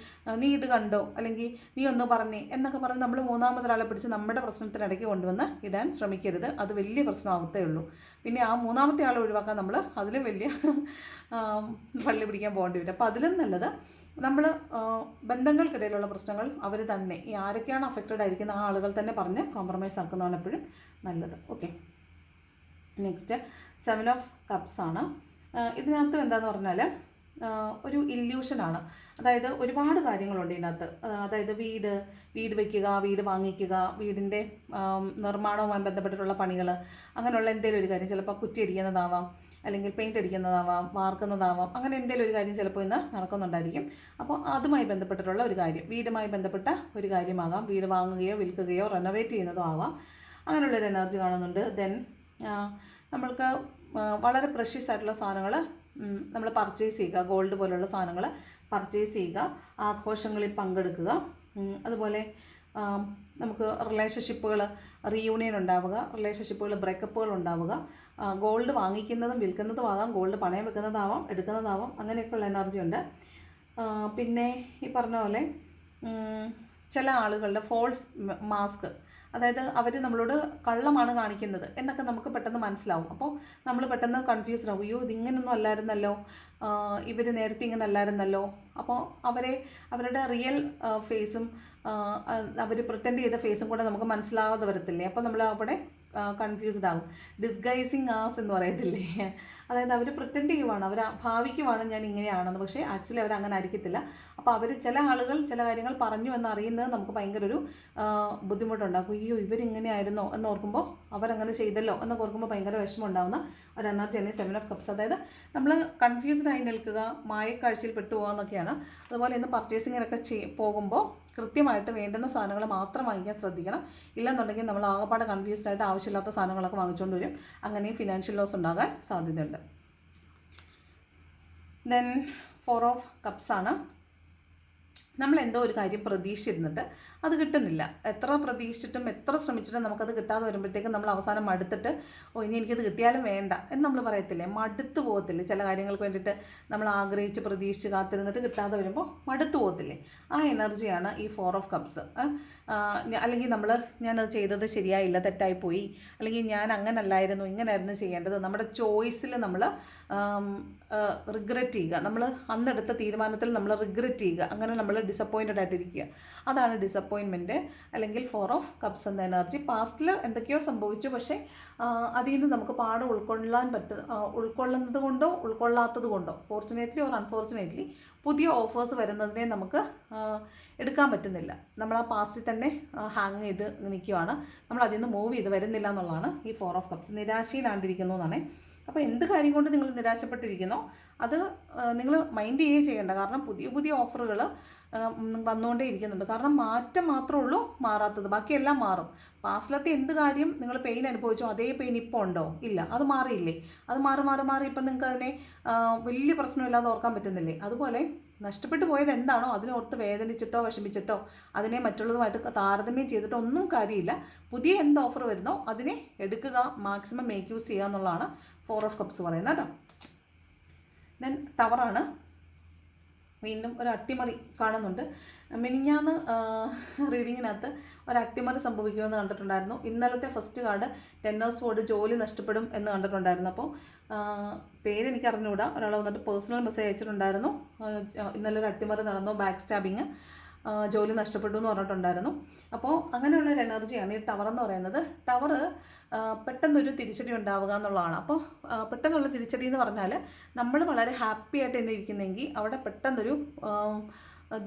നീ ഇത് കണ്ടോ, അല്ലെങ്കിൽ നീ ഒന്ന് പറഞ്ഞേ എന്നൊക്കെ പറഞ്ഞ് നമ്മൾ മൂന്നാമതൊരാളെ പിടിച്ച് നമ്മുടെ പ്രശ്നത്തിനിടയ്ക്ക് കൊണ്ടുവന്ന് ഇടാൻ ശ്രമിക്കരുത്. അത് വലിയ പ്രശ്നമാവത്തേ ഉള്ളൂ. പിന്നെ ആ മൂന്നാമത്തെ ആളെ ഒഴിവാക്കാൻ നമ്മൾ അതിലും വലിയ പള്ളി പിടിക്കാൻ പോകേണ്ടി വരും. അപ്പോൾ അതിലും നല്ലത് നമ്മൾ ബന്ധങ്ങൾക്കിടയിലുള്ള പ്രശ്നങ്ങൾ അവർ തന്നെ, ഈ ആരൊക്കെയാണ് അഫക്റ്റഡ് ആയിരിക്കുന്ന ആ ആളുകൾ തന്നെ പറഞ്ഞ് കോംപ്രമൈസ് ആക്കുന്നതാണ് എപ്പോഴും നല്ലത്. ഓക്കെ, നെക്സ്റ്റ് 7 ഓഫ് കപ്സ് ആണ്. ഇതിനകത്ത് എന്താന്ന് പറഞ്ഞാൽ ഒരു ഇല്യൂഷനാണ്. അതായത് ഒരുപാട് കാര്യങ്ങളുണ്ട് ഇതിനകത്ത്. അതായത് വീട് വയ്ക്കുക, വീട് വാങ്ങിക്കുക, വീടിൻ്റെ നിർമ്മാണവുമായി ബന്ധപ്പെട്ടിട്ടുള്ള പണികൾ, അങ്ങനെയുള്ള എന്തെങ്കിലും ഒരു കാര്യം. ചിലപ്പോൾ കുറ്റി അടിക്കുന്നതാവാം, അല്ലെങ്കിൽ പെയിൻ്റ് അടിക്കുന്നതാവാം, വാർക്കുന്നതാവാം, അങ്ങനെ എന്തെങ്കിലും ഒരു കാര്യം ചിലപ്പോൾ ഇന്ന് നടക്കുന്നുണ്ടായിരിക്കും. അപ്പോൾ അതുമായി ബന്ധപ്പെട്ടിട്ടുള്ള ഒരു കാര്യം, വീടുമായി ബന്ധപ്പെട്ട ഒരു കാര്യമാകാം. വീട് വാങ്ങുകയോ വിൽക്കുകയോ റെനോവേറ്റ് ചെയ്യുന്നതോ ആവാം. അങ്ങനെയുള്ളൊരു എനർജി കാണുന്നുണ്ട്. ദെൻ നമ്മൾക്ക് വളരെ പ്രഷ്യസ് ആയിട്ടുള്ള സാധനങ്ങൾ നമ്മൾ പർച്ചേസ് ചെയ്യുക, ഗോൾഡ് പോലുള്ള സാധനങ്ങൾ പർച്ചേസ് ചെയ്യുക, ആഘോഷങ്ങളിൽ പങ്കെടുക്കുക. അതുപോലെ നമുക്ക് റിലേഷൻഷിപ്പുകൾ റീയൂണിയൻ ഉണ്ടാവുക, റിലേഷൻഷിപ്പുകൾ ബ്രേക്കപ്പുകൾ ഉണ്ടാവുക. ഗോൾഡ് വാങ്ങിക്കുന്നതും വിൽക്കുന്നതും ആകാം, ഗോൾഡ് പണയം വെക്കുന്നതാവാം, എടുക്കുന്നതാവാം, അങ്ങനെയൊക്കെയുള്ള എനർജി ഉണ്ട്. പിന്നെ ഈ പറഞ്ഞ പോലെ ചില ആളുകളുടെ ഫോൾസ് മാസ്ക്, അതായത് അവർ നമ്മളോട് കള്ളമാണ് കാണിക്കുന്നത് എന്നൊക്കെ നമുക്ക് പെട്ടെന്ന് മനസ്സിലാവും. അപ്പോൾ നമ്മൾ പെട്ടെന്ന് കൺഫ്യൂസ്ഡ് ആവും. അയ്യോ, ഇതിങ്ങനൊന്നും അല്ലായിരുന്നല്ലോ, ഇവർ നേരത്തെ ഇങ്ങനെ അല്ലായിരുന്നല്ലോ. അപ്പോൾ അവരുടെ റിയൽ ഫേസും അവർ പ്രിറ്റൻഡ് ചെയ്ത ഫേസും കൂടെ നമുക്ക് മനസ്സിലാകാതെ വരത്തില്ലേ. അപ്പോൾ നമ്മൾ അവിടെ കൺഫ്യൂസ്ഡ് ആകും. ഡിസ്ഗൈസിങ് ആസ് എന്ന് പറയത്തില്ലേ, അതായത് അവർ പ്രിറ്റൻഡ് ചെയ്യുവാണ്, അവർ ഭാവിക്കുവാണ് ഞാൻ ഇങ്ങനെയാണെന്ന്, പക്ഷേ ആക്ച്വലി അവർ അങ്ങനെ ആയിരിക്കത്തില്ല. അപ്പോൾ ചില ആളുകൾ ചില കാര്യങ്ങൾ പറഞ്ഞു എന്നറിയുന്നത് നമുക്ക് ഭയങ്കര ഒരു ബുദ്ധിമുട്ടുണ്ടാക്കും. അയ്യോ, ഇവരിങ്ങനെയായിരുന്നോ എന്നോർക്കുമ്പോൾ, അവരങ്ങനെ ചെയ്തല്ലോ എന്നൊക്കെ ഓർക്കുമ്പോൾ ഭയങ്കര വിഷമം ഉണ്ടാകുന്ന ഒരു എനർജിയാണ് 7 ഓഫ് കപ്സ്. അതായത് നമ്മൾ കൺഫ്യൂസ്ഡ് ആയി നിൽക്കുക, മായക്കാഴ്ചയിൽ പെട്ടുപോകുക എന്നൊക്കെയാണ്. അതുപോലെ ഇന്ന് പർച്ചേസിങ്ങിനൊക്കെ പോകുമ്പോൾ കൃത്യമായിട്ട് വേണ്ടുന്ന സാധനങ്ങൾ മാത്രം വാങ്ങിക്കാൻ ശ്രദ്ധിക്കണം. ഇല്ലെന്നുണ്ടെങ്കിൽ നമ്മൾ ആകെപ്പാടെ കൺഫ്യൂസ്ഡ് ആയിട്ട് ആവശ്യമില്ലാത്ത സാധനങ്ങളൊക്കെ വാങ്ങിച്ചുകൊണ്ട് വരും. അങ്ങനെയും ഫിനാൻഷ്യൽ ലോസ് ഉണ്ടാകാൻ സാധ്യതയുണ്ട്. ദെൻ 4 ഓഫ് കപ്സ് ആണ്. നമ്മൾ എന്തോ ഒരു കാര്യം പ്രതീക്ഷിച്ചിരുന്നിട്ട് അത് കിട്ടുന്നില്ല. എത്ര പ്രതീക്ഷിച്ചിട്ടും എത്ര ശ്രമിച്ചിട്ടും നമുക്കത് കിട്ടാതെ വരുമ്പോഴത്തേക്കും നമ്മൾ അവസാനം മടുത്തിട്ട്, ഇനി എനിക്കത് കിട്ടിയാലും വേണ്ട എന്ന് നമ്മൾ പറയത്തില്ലേ, മടുത്തു പോകത്തില്ലേ. ചില കാര്യങ്ങൾക്ക് വേണ്ടിയിട്ട് നമ്മൾ ആഗ്രഹിച്ച് പ്രതീക്ഷിച്ച് കാത്തിരുന്നിട്ട് കിട്ടാതെ വരുമ്പോൾ മടുത്തു പോകത്തില്ലേ. ആ എനർജിയാണ് ഈ 4 ഓഫ് കപ്സ്. അല്ലെങ്കിൽ ഞാനത് ചെയ്തത് ശരിയായില്ല, തെറ്റായിപ്പോയി, അല്ലെങ്കിൽ ഞാൻ അങ്ങനല്ലായിരുന്നു ഇങ്ങനെയായിരുന്നു ചെയ്യേണ്ടത്. നമ്മുടെ ചോയ്സിൽ നമ്മൾ റിഗ്രറ്റ് ചെയ്യുക, നമ്മൾ അന്നെടുത്ത തീരുമാനത്തിൽ നമ്മൾ റിഗ്രറ്റ് ചെയ്യുക, അങ്ങനെ നമ്മൾ ഡിസപ്പോയിൻറ്റഡ് ആയിട്ടിരിക്കുക. അതാണ് ഡിസപ്പോയിൻമെൻറ്റ് അല്ലെങ്കിൽ 4 ഓഫ് കപ്സ് എന്ന എനർജി. പാസ്റ്റിൽ എന്തൊക്കെയോ സംഭവിച്ചു, പക്ഷേ അതിൽ നിന്ന് നമുക്ക് പാഠം ഉൾക്കൊള്ളുന്നത് കൊണ്ടോ ഉൾക്കൊള്ളാത്തത് കൊണ്ടോ, ഫോർച്ചുനേറ്റ്ലി ഓർ അൺഫോർച്ചുനേറ്റ്ലി, പുതിയ ഓഫേഴ്സ് വരുന്നതിനെ നമുക്ക് എടുക്കാൻ പറ്റുന്നില്ല. നമ്മൾ ആ പാസ്റ്റിൽ തന്നെ ഹാങ് ചെയ്ത് നിൽക്കുകയാണ്, നമ്മൾ അതിൽ നിന്ന് മൂവ് ചെയ്ത് വരുന്നില്ല എന്നുള്ളതാണ് ഈ 4 ഓഫ് കപ്സ്. നിരാശയിലാണ്ടിരിക്കുന്നു എന്നാണ്. അപ്പോൾ എന്ത് കാര്യം കൊണ്ട് നിങ്ങൾ നിരാശപ്പെട്ടിരിക്കുന്നോ അത് നിങ്ങൾ മൈൻഡ് ചെയ്യുകയും ചെയ്യേണ്ട. കാരണം പുതിയ ഓഫറുകൾ വന്നുകൊണ്ടേ ഇരിക്കുന്നുണ്ട്. കാരണം മാറ്റം മാത്രമേ ഉള്ളൂ മാറാത്തത്, ബാക്കിയെല്ലാം മാറും. പാസ്റ്റിലത്തെ എന്ത് കാര്യം നിങ്ങൾ പെയിൻ അനുഭവിച്ചോ അതേ പെയിൻ ഇപ്പോൾ ഉണ്ടോ? ഇല്ല, അത് മാറിയില്ലേ? അത് മാറി മാറി മാറി ഇപ്പം നിങ്ങൾക്ക് അതിനെ വലിയ പ്രശ്നമില്ലാതെ ഓർക്കാൻ പറ്റുന്നില്ലേ? അതുപോലെ നഷ്ടപ്പെട്ടു പോയത് എന്താണോ അതിനോർത്ത് വേദനിച്ചിട്ടോ വിഷമിച്ചിട്ടോ അതിനെ മറ്റുള്ളതുമായിട്ട് താരതമ്യം ചെയ്തിട്ടോ ഒന്നും കാര്യമില്ല. പുതിയ എന്ത് ഓഫർ വരുന്നോ അതിനെ എടുക്കുക, മാക്സിമം മേക്ക് യൂസ് ചെയ്യുക എന്നുള്ളതാണ് 4 ഓഫ് കപ്സ് പറയുന്നത് കേട്ടോ. ദെൻ ടവറാണ്. വീണ്ടും ഒരു അട്ടിമറി കാണുന്നുണ്ട്. മിനിഞ്ഞാന്ന് റീഡിങ്ങിനകത്ത് ഒരു അട്ടിമറി സംഭവിക്കുമെന്ന് കണ്ടിട്ടുണ്ടായിരുന്നു. ഇന്നലത്തെ ഫസ്റ്റ് കാർഡ് 10 ഓഫ് സ്വോർഡ്, ജോലി നഷ്ടപ്പെടും എന്ന് കണ്ടിട്ടുണ്ടായിരുന്നു. അപ്പോൾ പേരെനിക്ക് അറിഞ്ഞുകൂടാ. ഒരാൾ വന്നിട്ട് പേഴ്സണൽ മെസ്സേജ് അയച്ചിട്ടുണ്ടായിരുന്നു, ഇന്നലെ ഒരു അട്ടിമറി നടന്നു, ബാക്ക് സ്റ്റാബിങ്, ജോലി നഷ്ടപ്പെട്ടു എന്ന് പറഞ്ഞിട്ടുണ്ടായിരുന്നു. അപ്പോൾ അങ്ങനെയുള്ളൊരു എനർജിയാണ് ഈ ടവർ എന്ന് പറയുന്നത്. ടവർ പെട്ടെന്നൊരു തിരിച്ചടി ഉണ്ടാവുക എന്നുള്ളതാണ്. അപ്പോൾ പെട്ടെന്നുള്ള തിരിച്ചടി എന്ന് പറഞ്ഞാൽ നമ്മൾ വളരെ ഹാപ്പി ആയിട്ട് തന്നെ ഇരിക്കുന്നെങ്കിൽ അവിടെ പെട്ടെന്നൊരു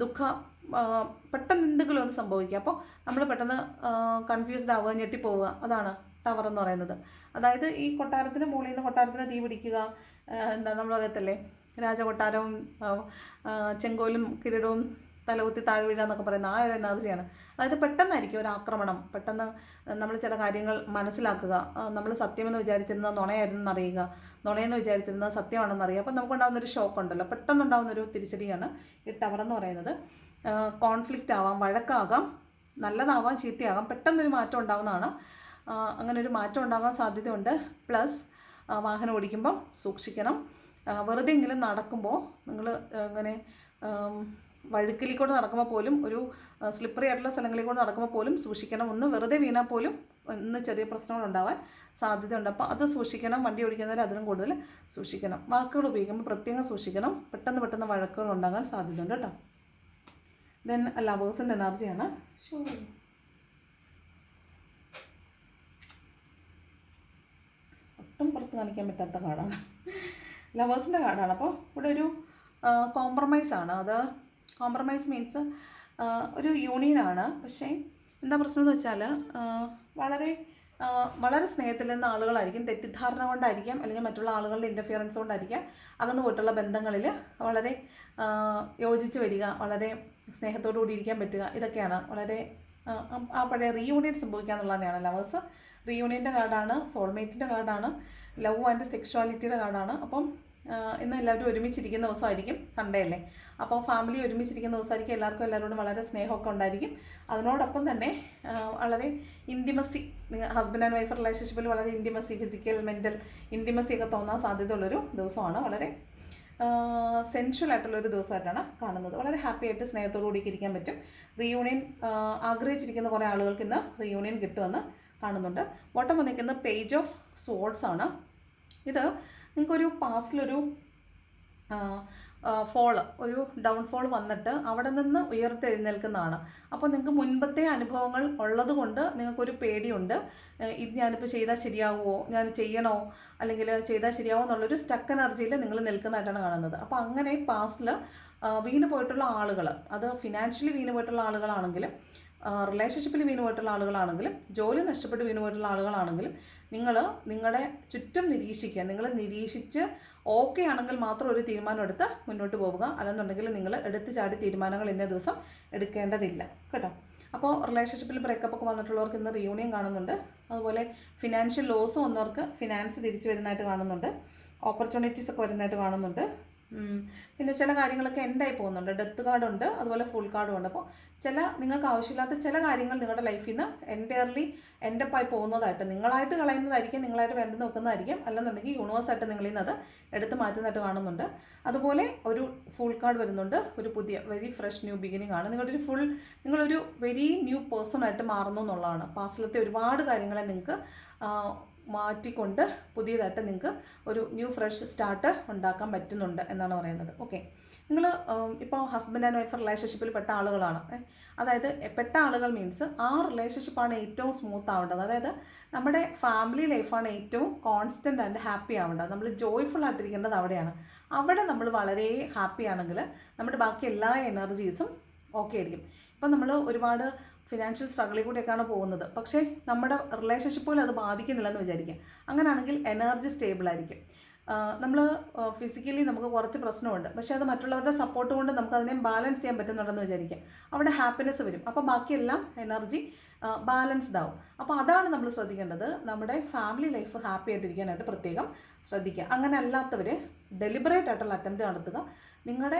പെട്ടെന്ന് എന്തെങ്കിലും ഒന്ന് സംഭവിക്കുക. അപ്പോൾ നമ്മൾ പെട്ടെന്ന് കൺഫ്യൂസ്ഡ് ആവുക, ഞെട്ടിപ്പോവുക, അതാണ് ടവർ എന്ന് പറയുന്നത്. അതായത് ഈ കൊട്ടാരത്തിന് മുകളിൽ നിന്ന് കൊട്ടാരത്തിന് തീ പിടിക്കുക, എന്താ നമ്മൾ പറയത്തില്ലേ, രാജകൊട്ടാരവും ചെങ്കോലും കിരീടവും തലകുത്തി താഴെ വീഴുക എന്നൊക്കെ പറയുന്ന ആ ഒരു എനർജിയാണ്. അതായത് പെട്ടെന്നായിരിക്കും ഒരു ആക്രമണം, പെട്ടെന്ന് നമ്മൾ ചില കാര്യങ്ങൾ മനസ്സിലാക്കുക, നമ്മൾ സത്യമെന്ന് വിചാരിച്ചിരുന്നത് നുണയായിരുന്നെന്ന് അറിയുക, നുണയെന്ന് വിചാരിച്ചിരുന്നത് സത്യമാണെന്ന് അറിയുക. അപ്പോൾ നമുക്കുണ്ടാകുന്നൊരു ഷോക്ക് ഉണ്ടല്ലോ, പെട്ടെന്നുണ്ടാകുന്നൊരു തിരിച്ചടിയാണ് ഈ ടവർ എന്ന് പറയുന്നത്. കോൺഫ്ലിക്റ്റ് ആവാം, വഴക്കാകാം, നല്ലതാവാം, ചീത്തയാകാം, പെട്ടെന്നൊരു മാറ്റം ഉണ്ടാകുന്നതാണ്. അങ്ങനെ ഒരു മാറ്റം ഉണ്ടാകാൻ സാധ്യതയുണ്ട്. പ്ലസ് വാഹനം ഓടിക്കുമ്പോൾ സൂക്ഷിക്കണം. വെറുതെ എങ്കിലും നടക്കുമ്പോൾ നിങ്ങൾ ഇങ്ങനെ വഴുക്കിൽ കൂടെ നടക്കുമ്പോൾ പോലും, ഒരു സ്ലിപ്പറി ആയിട്ടുള്ള സ്ഥലങ്ങളിൽ കൂടെ നടക്കുമ്പോൾ പോലും സൂക്ഷിക്കണം. ഒന്ന് വെറുതെ വീണാൽ പോലും ഒന്ന് ചെറിയ പ്രശ്നങ്ങളുണ്ടാവാൻ സാധ്യതയുണ്ട്. അപ്പോൾ അത് സൂക്ഷിക്കണം. വണ്ടി ഓടിക്കുന്നവർ അതിനും കൂടുതൽ സൂക്ഷിക്കണം. വാക്കുകൾ ഉപയോഗിക്കുമ്പോൾ പ്രത്യേകം സൂക്ഷിക്കണം. പെട്ടെന്ന് വഴക്കുകൾ ഉണ്ടാകാൻ സാധ്യതയുണ്ട് കേട്ടോ. ദെൻ ലവേഴ്സിൻ്റെ എനർജിയാണ്. ഒട്ടും പുറത്ത് കാണിക്കാൻ പറ്റാത്ത കാർഡാണ്, ലവേഴ്സിൻ്റെ കാർഡാണ്. അപ്പോൾ ഇവിടെ ഒരു കോംപ്രമൈസാണ്. അത് കോംപ്രമൈസ് മീൻസ് ഒരു യൂണിയനാണ്. പക്ഷേ എന്താ പ്രശ്നം എന്ന് വെച്ചാൽ വളരെ സ്നേഹത്തിൽ നിന്ന് ആളുകളായിരിക്കും, തെറ്റിദ്ധാരണ കൊണ്ടായിരിക്കാം, അല്ലെങ്കിൽ മറ്റുള്ള ആളുകളുടെ ഇൻ്റർഫിയറൻസ് കൊണ്ടായിരിക്കാം അകന്നു പോയിട്ടുള്ള ബന്ധങ്ങളിൽ വളരെ യോജിച്ച് വരിക, വളരെ സ്നേഹത്തോടു കൂടി ഇരിക്കാൻ പറ്റുക, ഇതൊക്കെയാണ് വളരെ ആ പഴയ റീയൂണിയൻ സംഭവിക്കുക എന്നുള്ളതാണ് ലവേഴ്സ്. റീയൂണിയൻ്റെ കാർഡാണ്, സോൾമേറ്റിൻ്റെ കാർഡാണ്, ലവ് ആൻഡ് സെക്ഷുവാലിറ്റിയുടെ കാർഡാണ്. അപ്പം ഇന്ന് എല്ലാവരും ഒരുമിച്ചിരിക്കുന്ന ദിവസമായിരിക്കും, സൺഡേ അല്ലേ. അപ്പോൾ ഫാമിലി ഒരുമിച്ചിരിക്കുന്ന ദിവസമായിരിക്കും. എല്ലാവരോടും വളരെ സ്നേഹമൊക്കെ ഉണ്ടായിരിക്കും. അതിനോടൊപ്പം തന്നെ വളരെ ഇൻറ്റിമസി, ഹസ്ബൻഡ് ആൻഡ് വൈഫ് റിലേഷൻഷിപ്പിൽ വളരെ ഇൻറ്റിമസി, ഫിസിക്കൽ മെൻ്റൽ ഇൻറ്റിമസി ഒക്കെ തോന്നാൻ സാധ്യതയുള്ളൊരു ദിവസമാണ്. വളരെ സെൻഷ്വൽ ആയിട്ടുള്ളൊരു ദിവസമായിട്ടാണ് കാണുന്നത്. വളരെ ഹാപ്പി ആയിട്ട് സ്നേഹത്തോടു കൂടി ഇരിക്കാൻ പറ്റും. റീയൂണിയൻ ആഗ്രഹിച്ചിരിക്കുന്ന കുറേ ആളുകൾക്ക് ഇന്ന് റീയൂണിയൻ കിട്ടുമെന്ന് കാണുന്നുണ്ട്. ബോട്ടം വന്നിരിക്കുന്ന പേജ് ഓഫ് സ്വോർഡ്സ് ആണ്. ഇത് നിങ്ങൾക്കൊരു പാസ്റ്റിലൊരു ഒരു ഡൗൺഫോൾ വന്നിട്ട് അവിടെ നിന്ന് ഉയർത്തെഴുന്നേൽക്കുന്നതാണ്. അപ്പോൾ നിങ്ങൾക്ക് മുൻപത്തെ അനുഭവങ്ങൾ ഉള്ളത് കൊണ്ട് നിങ്ങൾക്കൊരു പേടിയുണ്ട്. ഇത് ഞാനിപ്പോൾ ചെയ്താൽ ശരിയാവുമോ, ഞാൻ ചെയ്യണോ, അല്ലെങ്കിൽ ചെയ്താൽ ശരിയാവോ എന്നുള്ളൊരു സ്റ്റക്ക് എനർജിയിൽ നിങ്ങൾ നിൽക്കുന്നതായിട്ടാണ് കാണുന്നത്. അപ്പോൾ അങ്ങനെ പാസ്റ്റിൽ വീണ് പോയിട്ടുള്ള ആളുകൾ, അത് ഫിനാൻഷ്യലി വീണ് പോയിട്ടുള്ള ആളുകളാണെങ്കിലും റിലേഷൻഷിപ്പിൽ വീണ് പോയിട്ടുള്ള ആളുകളാണെങ്കിലും ജോലി നഷ്ടപ്പെട്ട് വീണ് പോയിട്ടുള്ള ആളുകളാണെങ്കിലും നിങ്ങൾ നിങ്ങളുടെ ചുറ്റും നിരീക്ഷിക്കുക. നിങ്ങൾ നിരീക്ഷിച്ച് ഓക്കെ ആണെങ്കിൽ മാത്രം ഒരു തീരുമാനം എടുത്ത് മുന്നോട്ട് പോവുക. അല്ലെന്നുണ്ടെങ്കിൽ നിങ്ങൾ എടുത്ത് ചാടി തീരുമാനങ്ങൾ ഇന്ന ദിവസം എടുക്കേണ്ടതില്ല കേട്ടോ. അപ്പോൾ റിലേഷൻഷിപ്പിൽ ബ്രേക്കപ്പ് ഒക്കെ വന്നിട്ടുള്ളവർക്ക് ഇന്ന് റീയൂണിയൻ കാണുന്നുണ്ട്. അതുപോലെ ഫിനാൻഷ്യൽ ലോസ് വന്നവർക്ക് ഫിനാൻസ് തിരിച്ചു വരുന്നതായിട്ട് കാണുന്നുണ്ട്. ഓപ്പർച്യൂണിറ്റീസ് ഒക്കെ വരുന്നതായിട്ട് കാണുന്നുണ്ട്. പിന്നെ ചില കാര്യങ്ങളൊക്കെ എൻഡായി പോകുന്നുണ്ട്. ഡെത്ത് കാർഡുണ്ട്, അതുപോലെ ഫുൾ കാർഡും ഉണ്ട്. അപ്പോൾ നിങ്ങൾക്ക് ആവശ്യമില്ലാത്ത ചില കാര്യങ്ങൾ നിങ്ങളുടെ ലൈഫിൽ നിന്ന് എൻറ്റയർലി എൻഡപ്പായി പോകുന്നതായിട്ട്, നിങ്ങളായിട്ട് കളയുന്നതായിരിക്കും, നിങ്ങളായിട്ട് വേണ്ടി നോക്കുന്നതായിരിക്കും. അല്ലെന്നുണ്ടെങ്കിൽ യൂണിവേഴ്സായിട്ട് നിങ്ങളിൽ നിന്ന് അത് എടുത്ത് മാറ്റുന്നതായിട്ട് കാണുന്നുണ്ട്. അതുപോലെ ഒരു ഫുൾ കാർഡ് വരുന്നുണ്ട്. ഒരു പുതിയ വെരി ഫ്രഷ് ന്യൂ ബിഗിനിങ് ആണ്. നിങ്ങളൊരു വെരി ന്യൂ പേഴ്സൺ ആയിട്ട് മാറുന്നു എന്നുള്ളതാണ്. പാസ്റ്റിലത്തെ ഒരുപാട് കാര്യങ്ങളെ നിങ്ങൾക്ക് മാറ്റിക്കൊണ്ട് പുതിയതായിട്ട് നിങ്ങൾക്ക് ഒരു ന്യൂ ഫ്രഷ് സ്റ്റാർട്ട് ഉണ്ടാക്കാൻ പറ്റുന്നുണ്ട് എന്നാണ് പറയുന്നത്. ഓക്കെ, നിങ്ങൾ ഇപ്പോൾ ഹസ്ബൻഡ് ആൻഡ് വൈഫ് റിലേഷൻഷിപ്പിൽ പെട്ട ആളുകളാണ്. അതായത് പെട്ട ആളുകൾ മീൻസ് ആ റിലേഷൻഷിപ്പാണ് ഏറ്റവും സ്മൂത്ത് ആവേണ്ടത്. അതായത് നമ്മുടെ ഫാമിലി ലൈഫാണ് ഏറ്റവും കോൺസ്റ്റൻ്റ് ആൻഡ് ഹാപ്പി ആവേണ്ടത്. നമ്മൾ ജോയ്ഫുൾ ആയിട്ടിരിക്കേണ്ടത് അവിടെയാണ്. അവിടെ നമ്മൾ വളരെ ഹാപ്പി ആണെങ്കിൽ നമ്മുടെ ബാക്കി എല്ലാ എനർജീസും ഓക്കെ ആയിരിക്കും. ഇപ്പം നമ്മൾ ഒരുപാട് ഫിനാൻഷ്യൽ സ്ട്രഗിളിൽ കൂടെയൊക്കെയാണ് പോകുന്നത്, പക്ഷേ നമ്മുടെ റിലേഷൻഷിപ്പുകൾ അത് ബാധിക്കുന്നില്ലെന്ന് വിചാരിക്കുക. അങ്ങനെയാണെങ്കിൽ എനർജി സ്റ്റേബിൾ ആയിരിക്കും. നമ്മൾ ഫിസിക്കലി നമുക്ക് കുറച്ച് പ്രശ്നമുണ്ട്, പക്ഷേ അത് മറ്റുള്ളവരുടെ സപ്പോർട്ട് കൊണ്ട് നമുക്ക് അതിനെ ബാലൻസ് ചെയ്യാൻ പറ്റുന്നുണ്ടെന്ന് വിചാരിക്കാം. അവിടെ ഹാപ്പിനെസ് വരും. അപ്പോൾ ബാക്കിയെല്ലാം എനർജി ബാലൻസ്ഡ് ആവും. അപ്പോൾ അതാണ് നമ്മൾ ശ്രദ്ധിക്കേണ്ടത്. നമ്മുടെ ഫാമിലി ലൈഫ് ഹാപ്പി ആയിട്ടിരിക്കാനായിട്ട് പ്രത്യേകം ശ്രദ്ധിക്കുക. അങ്ങനെ അല്ലാത്തവർ ഡെലിബറേറ്റ് ആയിട്ടുള്ള അറ്റംപ്റ്റ് നടത്തുക. നിങ്ങളുടെ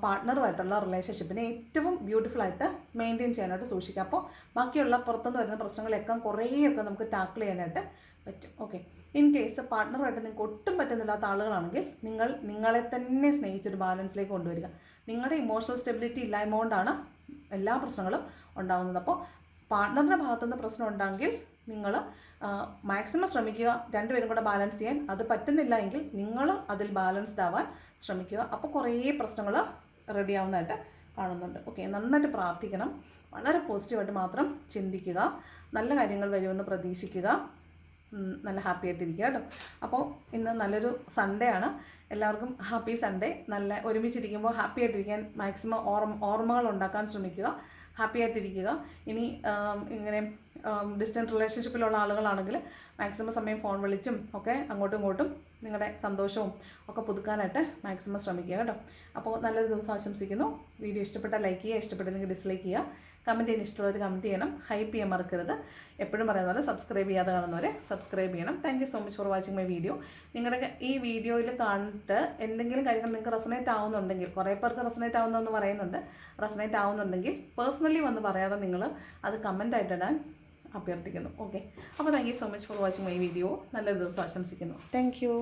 പാർട്ട്ണറുമായിട്ടുള്ള റിലേഷൻഷിപ്പിനെ ഏറ്റവും ബ്യൂട്ടിഫുൾ ആയിട്ട് മെയിൻറ്റെയിൻ ചെയ്യാനായിട്ട് സൂക്ഷിക്കുക. അപ്പോൾ ബാക്കിയുള്ള പുറത്തുനിന്ന് വരുന്ന പ്രശ്നങ്ങളെയൊക്കെ കുറേയൊക്കെ നമുക്ക് ടാക്കിൾ ചെയ്യാനായിട്ട് പറ്റും. ഓക്കെ, ഇൻ കേസ് പാർട്ട്ണറുമായിട്ട് നിങ്ങൾക്ക് ഒട്ടും പറ്റുന്നില്ലാത്ത ആളുകളാണെങ്കിൽ നിങ്ങളെ തന്നെ സ്നേഹിച്ചൊരു ബാലൻസിലേക്ക് കൊണ്ടുവരിക. നിങ്ങളുടെ ഇമോഷണൽ സ്റ്റെബിലിറ്റി ഇല്ലായ്മ കൊണ്ടാണ് എല്ലാ പ്രശ്നങ്ങളും ഉണ്ടാകുന്നത്. അപ്പോൾ പാർട്ട്ണറിൻ്റെ ഭാഗത്തുനിന്ന് പ്രശ്നം ഉണ്ടെങ്കിൽ നിങ്ങൾ മാക്സിമം ശ്രമിക്കുക രണ്ടുപേരും കൂടെ ബാലൻസ് ചെയ്യാൻ. അത് പറ്റുന്നില്ല എങ്കിൽ നിങ്ങൾ അതിൽ ബാലൻസ്ഡ് ആവാൻ ശ്രമിക്കുക. അപ്പോൾ കുറേ പ്രശ്നങ്ങൾ റെഡി ആവുന്നതായിട്ട് കാണുന്നുണ്ട്. ഓക്കെ, നന്നായിട്ട് പ്രാർത്ഥിക്കണം. വളരെ പോസിറ്റീവായിട്ട് മാത്രം ചിന്തിക്കുക. നല്ല കാര്യങ്ങൾ വരുമെന്ന് പ്രതീക്ഷിക്കുക. നല്ല ഹാപ്പി ആയിട്ടിരിക്കുക കേട്ടോ. അപ്പോൾ ഇന്ന് നല്ലൊരു സൺഡേ ആണ്. എല്ലാവർക്കും ഹാപ്പി സൺഡേ. നല്ല ഒരുമിച്ചിരിക്കുമ്പോൾ ഹാപ്പി ആയിട്ടിരിക്കാൻ മാക്സിമം ഓർമ്മകൾ ഉണ്ടാക്കാൻ ശ്രമിക്കുക. ഹാപ്പി ആയിട്ടിരിക്കുക. ഇനി ഇങ്ങനെ ഡിസ്റ്റൻറ്റ് റിലേഷൻഷിപ്പിലുള്ള ആളുകളാണെങ്കിൽ മാക്സിമം സമയം ഫോൺ വിളിച്ചും ഒക്കെ അങ്ങോട്ടും ഇങ്ങോട്ടും നിങ്ങളുടെ സന്തോഷവും ഒക്കെ പുതുക്കാനായിട്ട് മാക്സിമം ശ്രമിക്കുക കേട്ടോ. അപ്പോൾ നല്ലൊരു ദിവസം ആശംസിക്കുന്നു. വീഡിയോ ഇഷ്ടപ്പെട്ടാൽ ലൈക്ക് ചെയ്യുക, ഇഷ്ടപ്പെട്ടില്ലെങ്കിൽ ഡിസ്ലൈക്ക് ചെയ്യുക. കമൻറ്റ് ചെയ്യാൻ ഇഷ്ടമുള്ളവർ കമൻറ്റ് ചെയ്യണം. ഹൈപ്പ് ചെയ്യാൻ മറക്കരുത്. എപ്പോഴും പറയുന്ന പോലെ സബ്സ്ക്രൈബ് ചെയ്യാതെ കാണുന്നവരെ സബ്സ്ക്രൈബ് ചെയ്യണം. Thank you so much for watching my video. നിങ്ങളുടെ ഈ വീഡിയോയിൽ കണ്ടിട്ട് എന്തെങ്കിലും കാര്യങ്ങൾ നിങ്ങൾക്ക് റെസനേറ്റ് ആവുന്നുണ്ടെങ്കിൽ, കുറേ പേർക്ക് റെസനേറ്റ് ആവുന്നതെന്ന് പറയുന്നുണ്ട്, റെസനേറ്റ് ആവുന്നുണ്ടെങ്കിൽ പേഴ്സണലി വന്ന് പറയാതെ നിങ്ങൾ അത് കമൻറ്റായിട്ട് ഇടാൻ അഭ്യർത്ഥിക്കുന്നു. ഓക്കെ, അപ്പോൾ thank you so much for watching my video. നല്ലൊരു ദിവസം ആശംസിക്കുന്നു. Thank you.